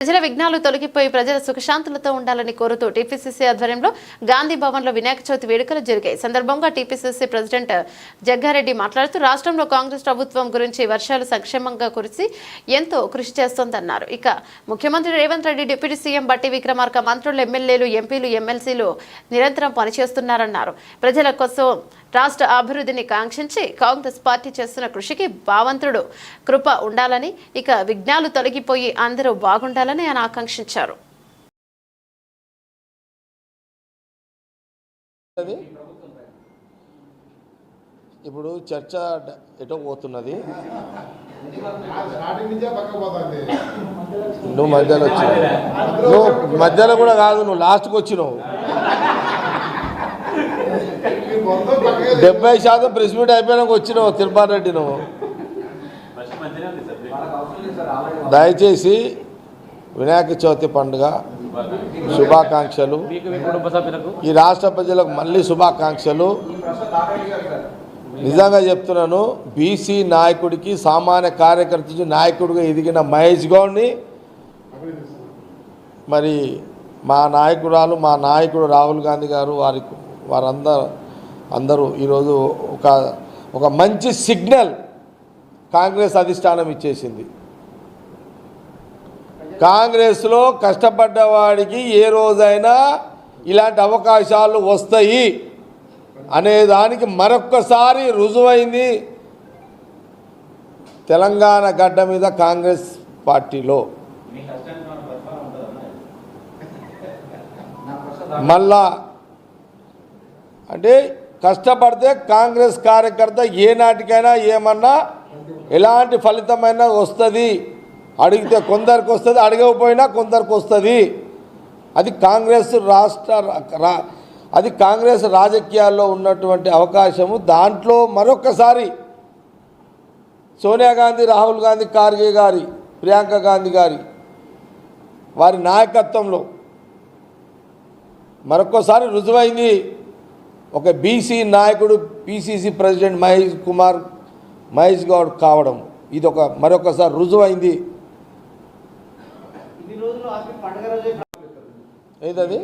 ప్రజల విఘ్నాలు తొలగిపోయి ప్రజల సుఖశాంతులతో ఉండాలని కోరుతూ టీపీసీసీ ఆధ్వర్యంలో గాంధీ భవన్లో వినాయక చవితి వేడుకలు జరిగాయి. సందర్భంగా టీపీసీసీ ప్రెసిడెంట్ జగ్గారెడ్డి మాట్లాడుతూ రాష్ట్రంలో కాంగ్రెస్ ప్రభుత్వం గురించి వర్షాలు సంక్షేమంగా కురిసి ఎంతో కృషి చేస్తోందన్నారు. ఇక ముఖ్యమంత్రి రేవంత్ రెడ్డి, డిప్యూటీ సీఎం బట్టి విక్రమార్క, మంత్రులు, ఎమ్మెల్యేలు, ఎంపీలు, ఎమ్మెల్సీలు నిరంతరం పనిచేస్తున్నారన్నారు. ప్రజల కోసం రాష్ట్ర అభివృద్ధిని కాంక్షించి కాంగ్రెస్ పార్టీ చేస్తున్న కృషికి భావంతుడు కృప ఉండాలని, ఇక విఘ్నాలు తొలగిపోయి అందరూ బాగుండాలని ఆయన ఆకాంక్షించారు. ఇప్పుడు చర్చ ఎటో పోతున్నది. నువ్వు మధ్యలో వచ్చినావు, నువ్వు మధ్యలో కూడా కాదు, నువ్వు లాస్ట్కి వచ్చినావు. 70% ప్రెస్ మీట్ అయిపోయినాక వచ్చినావు తిరుపతి రెడ్డి. నువ్వు దయచేసి వినాయక చవితి పండుగ శుభాకాంక్షలు. ఈ రాష్ట్ర ప్రజలకు మళ్ళీ శుభాకాంక్షలు. నిజంగా చెప్తున్నాను, బీసీ నాయకుడికి, సామాన్య కార్యకర్త నాయకుడిగా ఎదిగిన మహేష్ గౌడ్ని, మరి మా నాయకురాలు, మా నాయకుడు రాహుల్ గాంధీ గారు, వారందరూ ఈరోజు ఒక మంచి సిగ్నల్ కాంగ్రెస్ అధిష్టానం ఇచ్చేసింది. కాంగ్రెస్లో కష్టపడ్డవాడికి ఏ రోజైనా ఇలాంటి అవకాశాలు వస్తాయి అనేదానికి మరొక్కసారి రుజువైంది తెలంగాణ గడ్డ మీద కాంగ్రెస్ పార్టీలో. మళ్ళా అంటే కష్టపడితే కాంగ్రెస్ కార్యకర్త ఏ నాటికైనా ఏమన్నా ఎలాంటి ఫలితమైనా వస్తుంది. అడిగితే కొందరికి వస్తుంది, అడగకపోయినా కొందరికి వస్తుంది. అది కాంగ్రెస్ రాజకీయాల్లో ఉన్నటువంటి అవకాశము. దాంట్లో మరొకసారి సోనియా గాంధీ, రాహుల్ గాంధీ, ఖార్గే గారి, ప్రియాంక గాంధీ గారి వారి నాయకత్వంలో మరొకసారి రుజువైంది. ఒక బీసీ నాయకుడు పిసిసి ప్రెసిడెంట్ మహేష్ గౌడ్ కావడం ఇది మరొకసారి రుజువైంది. ఏదది